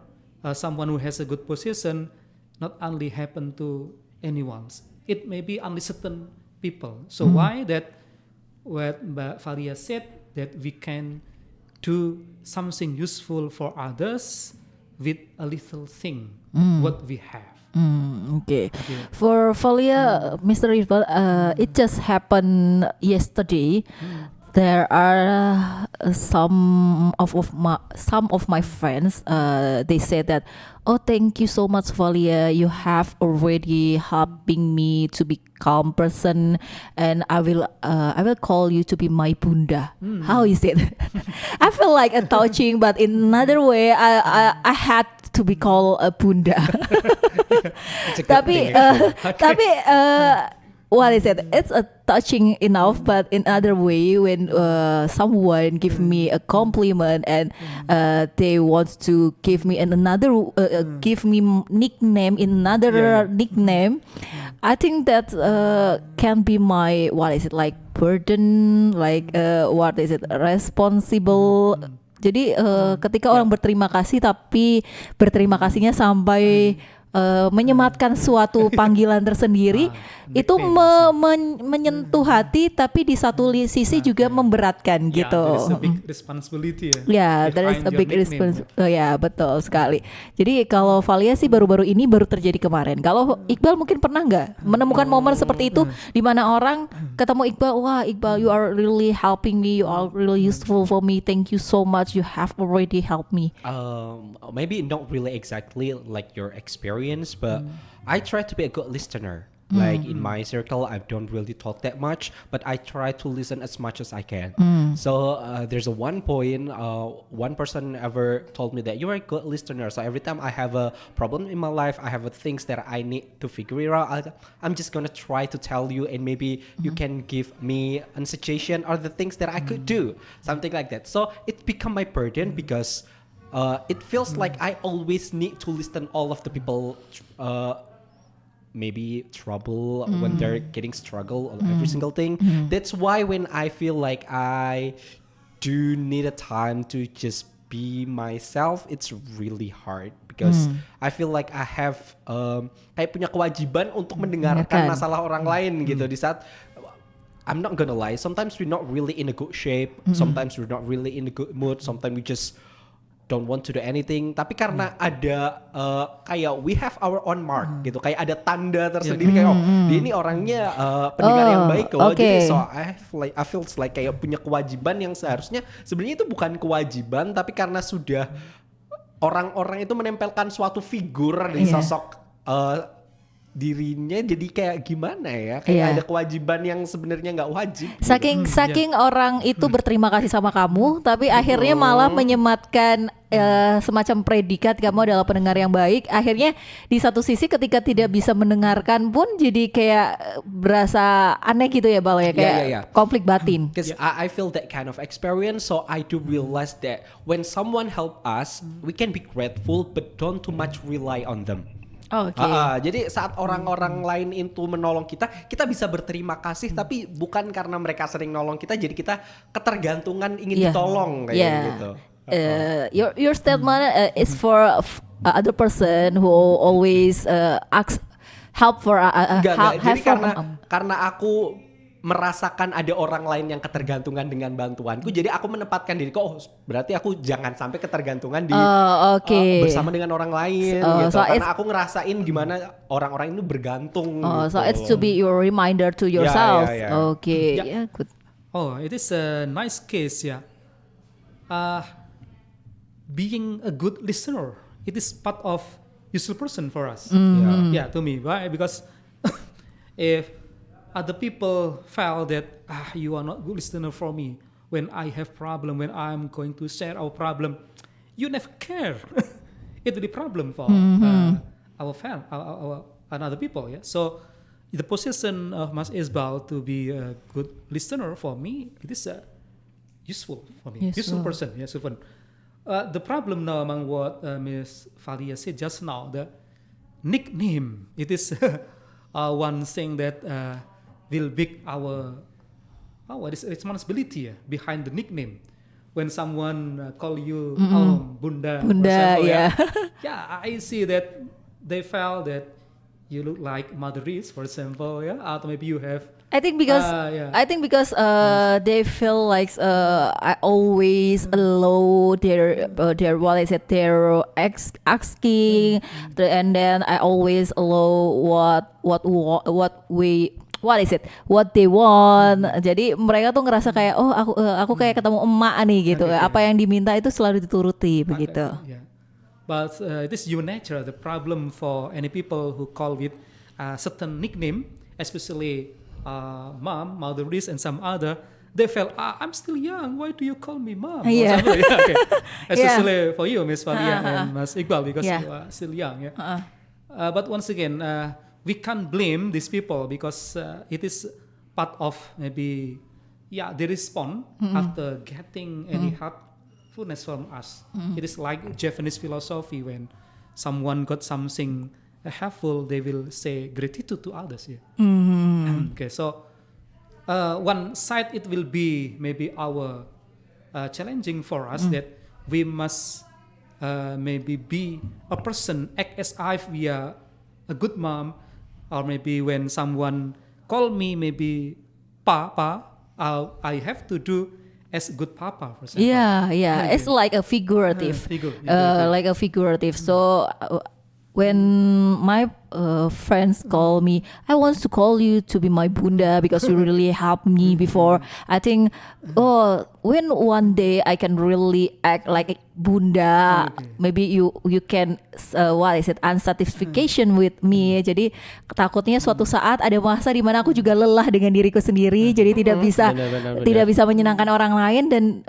someone who has a good position, not only happen to anyone. It may be only certain people. So why that what Mbak Valia said that we can do something useful for others with a little thing what we have.
Okay. For Valia, Mr. Ridwan, it just happened yesterday. There are some of my friends. They said that, oh, thank you so much, Valia. You have already helping me to become person, and I will call you to be my bunda. How is it? I feel like a touching, but in another way, I had to be called a bunda.
It's a good
Tapi
thing, actually.
tapi what is it? It's a touching enough, but in other way when someone give me a compliment and they want to give me another give me nickname in another nickname, I think that can be my what is it like burden, like what is it responsible. Jadi ketika orang berterima kasih tapi berterima kasihnya sampai menyematkan suatu panggilan tersendiri itu menyentuh hati tapi di satu sisi juga memberatkan gitu.
There is a big responsibility ya.
Yeah, there is a big responsibility. Ya betul sekali. Jadi kalau Valia sih baru-baru ini baru terjadi kemarin. Kalau Iqbal mungkin pernah nggak menemukan momen seperti itu di mana orang ketemu Iqbal, wah Iqbal you are really helping me, you are really useful for me, thank you so much, you have already helped me.
Maybe not really exactly like your experience, but I try to be a good listener. Like in my circle, I don't really talk that much, but I try to listen as much as I can. So there's a one point, one person ever told me that you are a good listener. So every time I have a problem in my life, I have things that I need to figure it out. I'm just gonna try to tell you, and maybe you can give me a suggestion or the things that I could do, something like that. So it become my burden because it feels like I always need to listen all of the people. Maybe trouble when they're getting struggle on every single thing. That's why when I feel like I do need a time to just be myself, it's really hard because I feel like I have kayak punya kewajiban untuk mendengarkan masalah orang lain gitu di saat I'm not gonna lie, sometimes we're not really in a good shape, sometimes we're not really in a good mood, sometimes we just don't want to do anything, tapi karena ada kayak we have our own mark gitu, kayak ada tanda tersendiri kayak dia ini orangnya pendengar yang baik loh, jadi so I feel like kayak punya kewajiban yang seharusnya sebenarnya itu bukan kewajiban, tapi karena sudah orang-orang itu menempelkan suatu figur di sosok dirinya, jadi kayak gimana ya, kayak ada kewajiban yang sebenarnya nggak wajib.
Saking orang itu berterima kasih sama kamu, tapi akhirnya malah menyematkan semacam predikat kamu adalah pendengar yang baik. Akhirnya di satu sisi ketika tidak bisa mendengarkan pun jadi kayak berasa aneh gitu ya Bal ya, kayak konflik batin.
Because I feel that kind of experience, so I do realize that when someone help us, we can be grateful, but don't too much rely on them. Jadi saat orang-orang lain itu menolong kita, kita bisa berterima kasih, tapi bukan karena mereka sering nolong kita, jadi kita ketergantungan ingin ditolong kayak gitu.
Your statement is for other person who always ask help for
jadi karena aku merasakan ada orang lain yang ketergantungan dengan bantuanku, jadi aku menempatkan diriku, oh berarti aku jangan sampai ketergantungan di bersama dengan orang lain gitu, so karena aku ngerasain gimana orang-orang ini bergantung gitu.
So it's to be your reminder to yourself. Good.
Oh, it is a nice case being a good listener, it is part of useful person for us. To me, why? Because if other people felt that you are not good listener for me when I have problem, when I'm going to share our problem, you never care. It's the problem for our fan, our another people. So the position of Mas Isbal to be a good listener for me, it is useful for me, useful person. The problem now among what Miss Valia said just now, the nickname, it is one thing that will be our responsibility behind the nickname. When someone call you Bunda, I see that they felt that you look like Mother Reese, for example, or maybe you have.
I think because they feel like I always allow their what is it, their asking, and then I always allow what they want. Jadi mereka tuh ngerasa kayak aku kayak ketemu emak nih gitu. Apa yang diminta itu selalu dituruti begitu.
But it is human nature. The problem for any people who call with a certain nickname, especially mom, Mother Reese, and some other, they felt I'm still young. Why do you call me mom? Especially for you, Miss Valia and Mas Iqbal, because you are still young. But once again, we can't blame these people because it is part of maybe they respond after getting any helpfulness from us. It is like Japanese philosophy when someone got something helpful, they will say gratitude to others. Okay, so one side it will be maybe our challenging for us that we must maybe be a person, act as if we are a good mom, or maybe when someone call me maybe papa, I have to do as a good papa, for example.
Yeah. It's like a figurative. Like a figurative. So when my friends call me, I want to call you to be my bunda because you really helped me before. I think, when one day I can really act like a bunda, maybe you can unsatisfaction with me. Jadi takutnya suatu saat ada masa di mana aku juga lelah dengan diriku sendiri, jadi tidak bisa menyenangkan orang lain, dan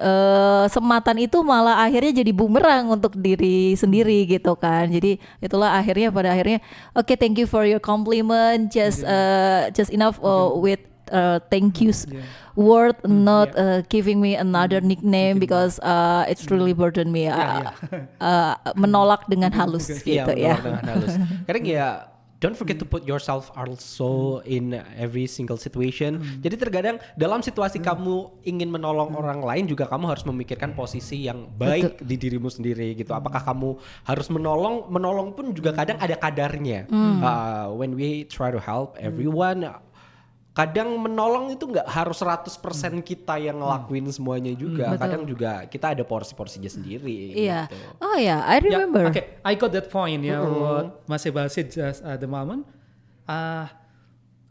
sematan itu malah akhirnya jadi bumerang untuk diri sendiri gitu kan. Jadi itulah pada akhirnya okay, thank you for your compliment, just enough with thank yous word, not giving me another nickname because it's really burden me. Menolak dengan halus gitu ya.
Dengan halus. Kadang don't forget to put yourself also in every single situation. Jadi terkadang dalam situasi kamu ingin menolong orang lain juga kamu harus memikirkan posisi yang baik di dirimu sendiri gitu. Apakah kamu harus menolong pun juga kadang ada kadarnya. When we try to help everyone, kadang menolong itu nggak harus 100% kita yang ngelakuin semuanya juga. Kadang juga kita ada porsi-porsinya sendiri.
Iya.
Gitu.
Oh ya, I remember.
Okay, I got that point. What Mas Iqbal said just at the moment.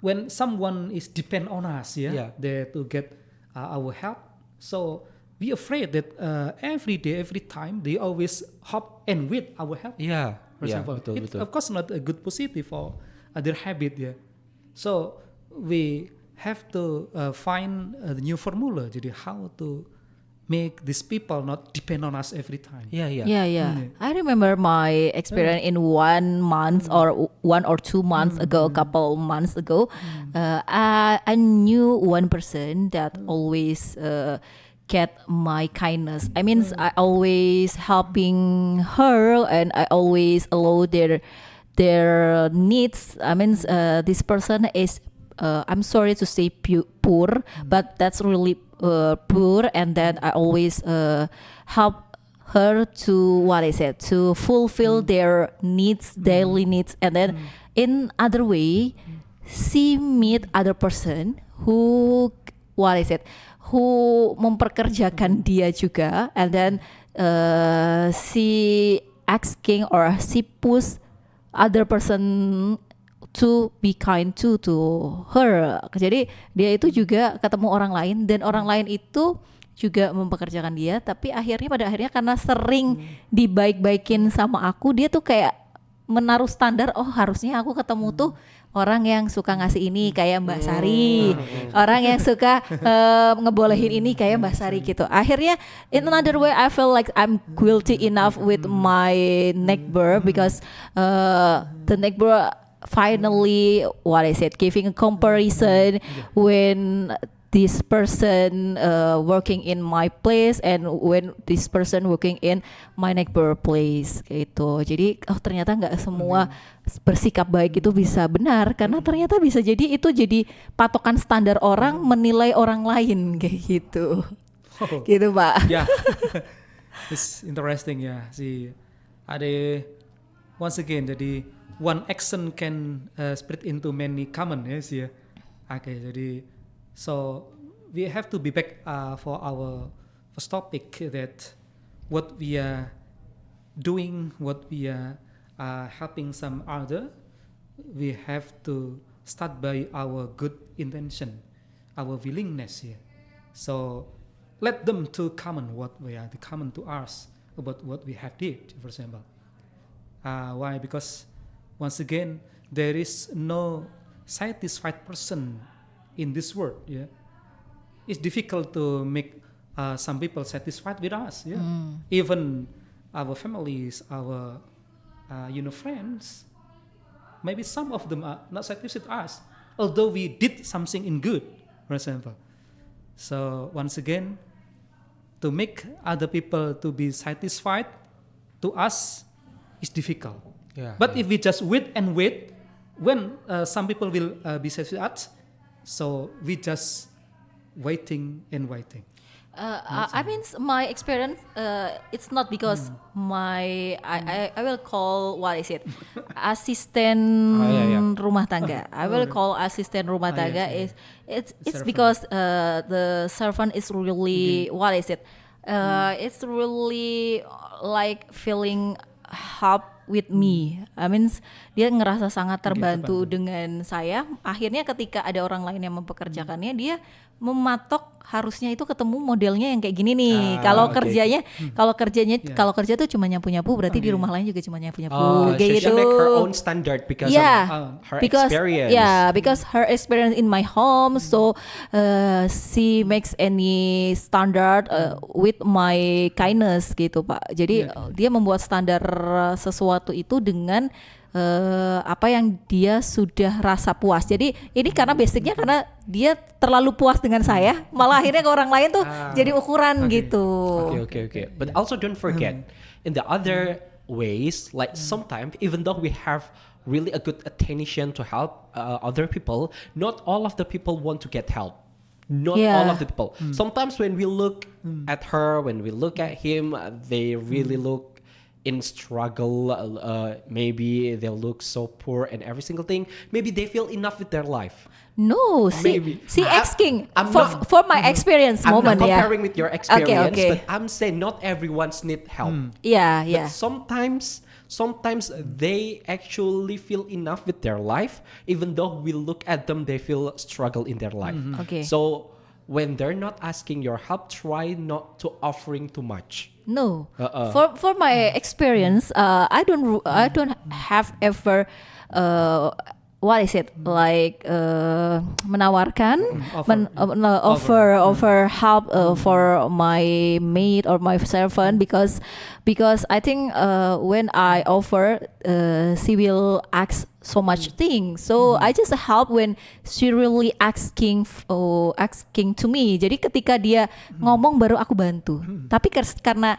When someone is depend on us, there to get our help. So we afraid that every day, every time they always help and with our help.
Yeah.
For example,
Betul.
Of course not a good positive or other habit. So we have to find a new formula. Jadi how to make these people not depend on us every time.
Yeah. I remember my experience in 1 month or 1 or 2 months ago, a couple months ago. I knew one person that always get my kindness. I mean, I always helping her and I always allow their needs. I mean, this person is I'm sorry to say poor, but that's really poor, and then I always help her to fulfill their needs, daily needs, and then in other way, she meet other person who memperkerjakan dia juga, and then she asking or she push other person to be kind to her. Jadi dia itu juga ketemu orang lain dan orang lain itu juga mempekerjakan dia, tapi pada akhirnya karena sering dibaik-baikin sama aku, dia tuh kayak menaruh standar, harusnya aku ketemu tuh orang yang suka ngasih ini kayak Mbak Sari, orang yang suka ngebolehin ini kayak Mbak Sari gitu. Akhirnya in another way I feel like I'm guilty enough with my neighbor because the neighbor finally giving a comparison when this person working in my place and when this person working in my neighbor place gitu. Jadi ternyata nggak semua bersikap baik itu bisa benar, karena ternyata bisa jadi itu jadi patokan standar orang menilai orang lain kayak gitu. Gitu Pak.
Yeah. It's interesting See, ada once again jadi one action can split into many common Okay, jadi so we have to be back for our first topic that what we are doing, what we are helping some other, we have to start by our good intention, our willingness So let them to common what we are, common to us about what we have did, for example. Why? Because once again, there is no satisfied person in this world. It's difficult to make some people satisfied with us. Even our families, our friends, maybe some of them are not satisfied with us, although we did something in good, for example. So once again, to make other people to be satisfied to us is difficult.
Yeah.
But if we just wait and wait, when some people will be satisfied with us, so we just waiting and waiting.
I mean, my experience, it's not because I will call, what is it, asisten rumah tangga. I will call asisten rumah tangga
yes,
it's
Servant.
because the servant is really, what is it, it's really like feeling help with me. I mean, dia ngerasa sangat terbantu dengan saya. Akhirnya ketika ada orang lain yang mempekerjakannya, dia mematok harusnya itu ketemu modelnya yang kayak gini nih. Kalau kerjanya, kalau kerja tuh cuma nyapu-nyapu, berarti di rumah lain juga cuma nyapu-nyapu. Kayak
She
gitu.
make her own standard because of her experience.
Yeah, because her experience in my home, so she makes any standard with my kindness gitu, Pak. Jadi dia membuat standar sesuatu itu dengan apa yang dia sudah rasa puas. Jadi ini karena basicnya karena dia terlalu puas dengan saya, malah akhirnya ke orang lain tuh jadi ukuran gitu.
Okay. But also don't forget, in the other ways, like sometimes even though we have really a good attention to help other people, not all of the people want to get help. Not all of the people. Sometimes when we look at her, when we look at him, they really look in struggle, maybe they look so poor and every single thing. Maybe they feel enough with their life.
No,
Maybe.
see asking
I'm
for my experience
I'm
moment
not
ya.
comparing with your experience,
Okay.
but I'm saying not everyone's need help.
Yeah.
But sometimes they actually feel enough with their life, even though we look at them, they feel struggle in their life.
Okay.
So when they're not asking your help, try not to offering too much.
No, for my experience, I don't have ever what is it like menawarkan offer help for my maid or my servant because I think when I offer she will ask so much things, so I just help when she really asking to me. Jadi ketika dia ngomong baru aku bantu. Tapi karena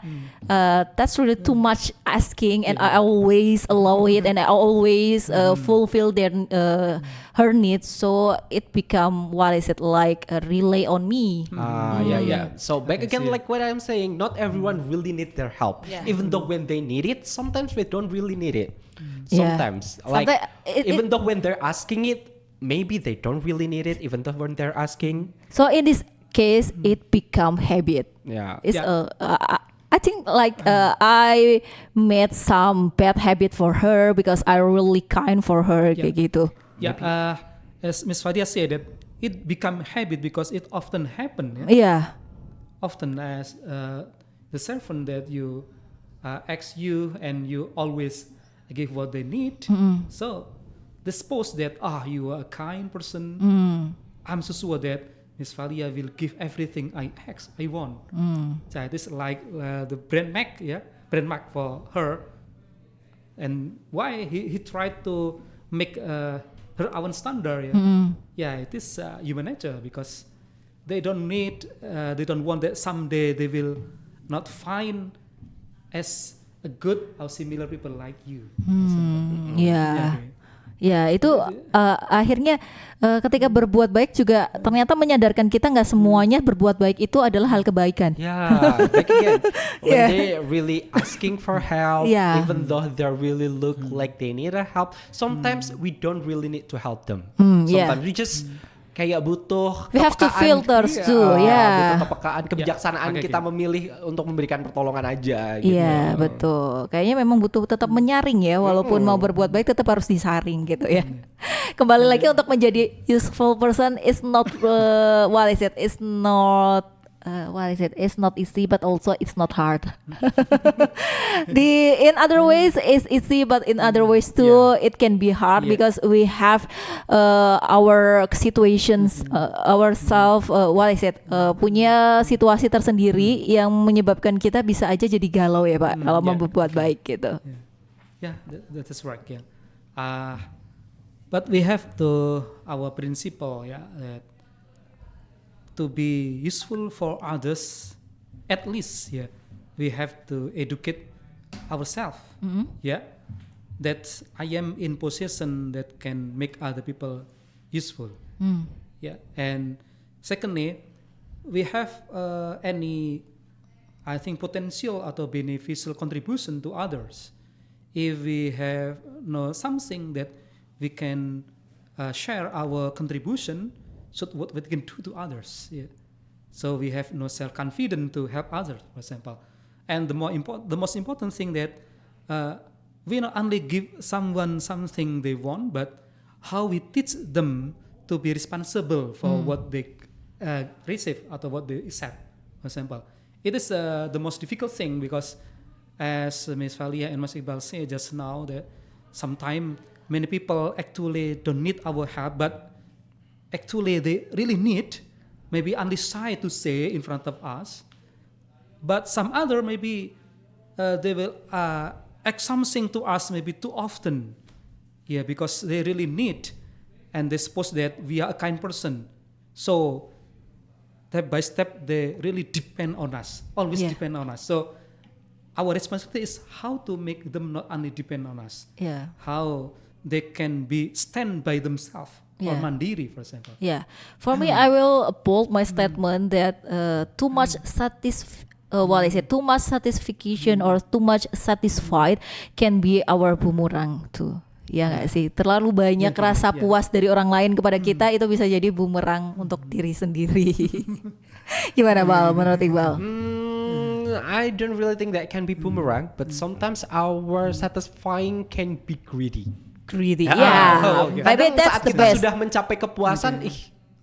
that's really too much asking, and I always allow it, and I always fulfill their her needs, so it become, what is it, like rely on me.
Yeah. So back again, like what I'm saying, not everyone really need their help. Even though when they need it, sometimes they don't really need it. Sometimes, like even though when they're asking it, maybe they don't really need it. Even though when they're asking.
So in this case, it become habit.
Yeah.
It's I think like I made some bad habit for her because I really kind for her kayak gitu.
Yeah, as Miss Fadia said, that it become habit because it often happen.
Yeah.
Often as the servant that you ask you and you always give what they need. So they suppose that you are a kind person. I'm so sure that Miss Valia will give everything I want. So it is like the brand mark for her. And why he tried to make her own standard. Yeah, it is human nature because they don't want that someday they will not find as a good or similar people like you.
Ya itu akhirnya ketika berbuat baik juga ternyata menyadarkan kita nggak semuanya berbuat baik itu adalah hal kebaikan.
Back again, when they really asking for help, even though they really look like they need a help, sometimes we don't really need to help them. Sometimes we just kayak butuh
we have to filters too,
butuh kepekaan, kebijaksanaan kita memilih untuk memberikan pertolongan aja gitu.
Iya, betul. Kayaknya memang butuh tetap menyaring ya, walaupun mau berbuat baik tetap harus disaring gitu ya. Kembali lagi untuk menjadi useful person is not it's not easy, but also it's not hard. In other ways it's easy, but in other ways too it can be hard because we have our situations, ourselves, punya situasi tersendiri yang menyebabkan kita bisa aja jadi galau ya Pak kalau mau berbuat baik gitu.
Yeah, that is right. Yeah. But we have our principle, that to be useful for others, at least, we have to educate ourselves, that I am in position that can make other people useful, and secondly, we have any, I think, potential atau beneficial contribution to others. If we have something that we can share our contribution, so what we can do to others. So we have self-confidence to help others, for example. And the most important thing that we not only give someone something they want, but how we teach them to be responsible for what they receive or what they accept, for example. It is the most difficult thing because, as Ms. Valia and Mas Iqbal said just now, that sometimes many people actually don't need our help, but actually they really need, maybe only shy to say in front of us. But some other maybe they will act something to us maybe too often, because they really need, and they suppose that we are a kind person. So step by step they really depend on us, always depend on us. So our responsibility is how to make them not only depend on us, how they can stand by themselves, or mandiri, for example.
For me, I will bold my statement that too much too much satisfaction or too much satisfied can be our boomerang too. Ya nggak sih, terlalu banyak rasa puas dari orang lain kepada kita itu bisa jadi bumerang untuk diri sendiri. Gimana Bal, menurut Iqbal?
I don't really think that can be boomerang, but sometimes our satisfying can be greedy.
Maybe that's
saat
the
kita
best.
Sudah mencapai kepuasan,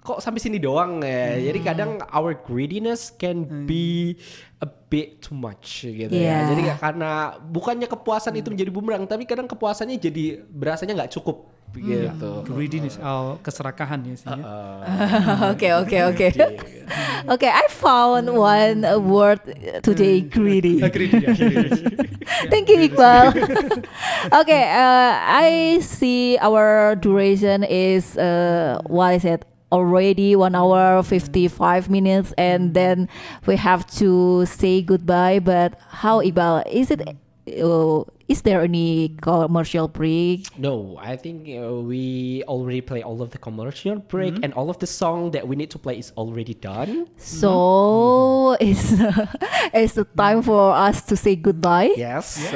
kok sampai sini doang ya. Jadi kadang our greediness can be a bit too much gitu ya. Jadi karena bukannya kepuasan itu menjadi bumerang, tapi kadang kepuasannya jadi berasanya nggak cukup gitu.
Greediness, keserakahan ya sih.
Okay. Okay, I found one word today, greedy. Thank you, Iqbal. Okay, I see our duration is already 1 hour 55 minutes, and then we have to say goodbye. But how, Iqbal, is there any commercial break?
No, I think we already play all of the commercial break, and all of the song that we need to play is already done.
So it's the time for us to say goodbye.
Yes, it's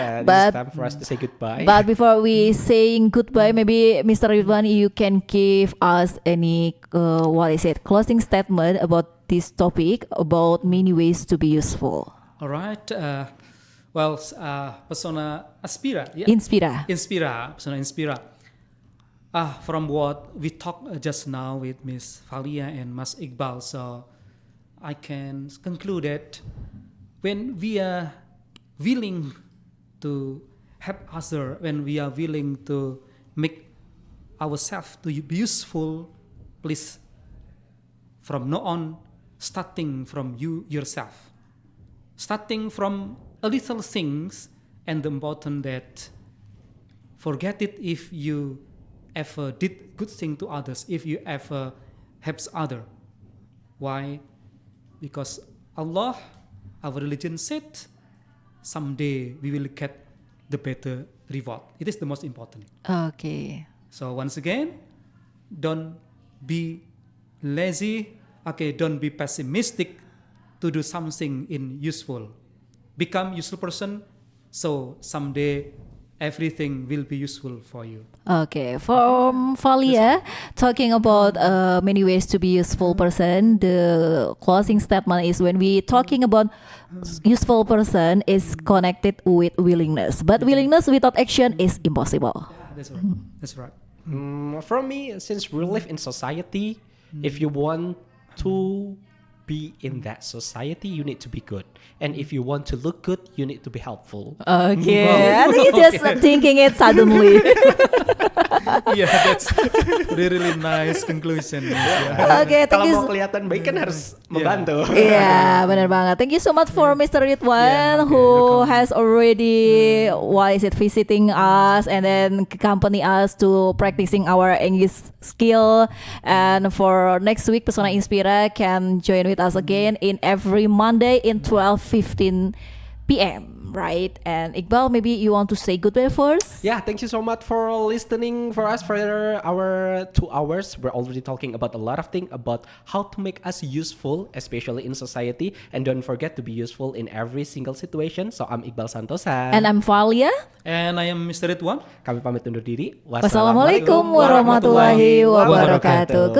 time for us to say goodbye.
But before we saying goodbye, maybe Mr. Ridwan, you can give us any closing statement about this topic, about many ways to be useful.
All right. Persona Aspira.
Inspira.
Persona Inspira. From what we talked just now with Ms. Valia and Mas Iqbal, so I can conclude that when we are willing to help others, when we are willing to make ourselves to be useful, please, from now on, starting from you yourself, starting from a little things, and the important that forget it if you ever did good thing to others, if you ever helps other. Why? Because Allah, our religion said, someday we will get the better reward. It is the most important.
Okay.
So once again, don't be lazy. Okay, don't be pessimistic to do something useful. Become useful person, so someday everything will be useful for you.
Okay, from Valia, talking about many ways to be useful person, the closing statement is when we talking about useful person is connected with willingness, but willingness without action is impossible.
Yeah, that's right.
From me, since we live in society, if you want to be in that society, you need to be good. And if you want to look good, you need to be helpful.
Okay, I think you're just thinking it suddenly.
Yeah, that's really nice conclusion.
Oke, thank
Kalau
you.
mau kelihatan baik kan harus membantu.
Iya, benar banget. Thank you so much for Mr. Ridwan
Yeah, okay,
who
welcome.
has already visiting us and then accompany us to practicing our English skill. And for next week, Pesona Inspira can join with us again in every Monday in 12:15 p.m. right? And Iqbal, maybe you want to say goodbye first?
Yeah, thank you so much for listening for us for our 2 hours. We're already talking about a lot of things about how to make us useful, especially in society. And don't forget to be useful in every single situation. So I'm Iqbal Santosa.
And I'm Valia.
And I am Mr. Ridwan.
Kami pamit undur diri.
Wassalamualaikum warahmatullahi wabarakatuh.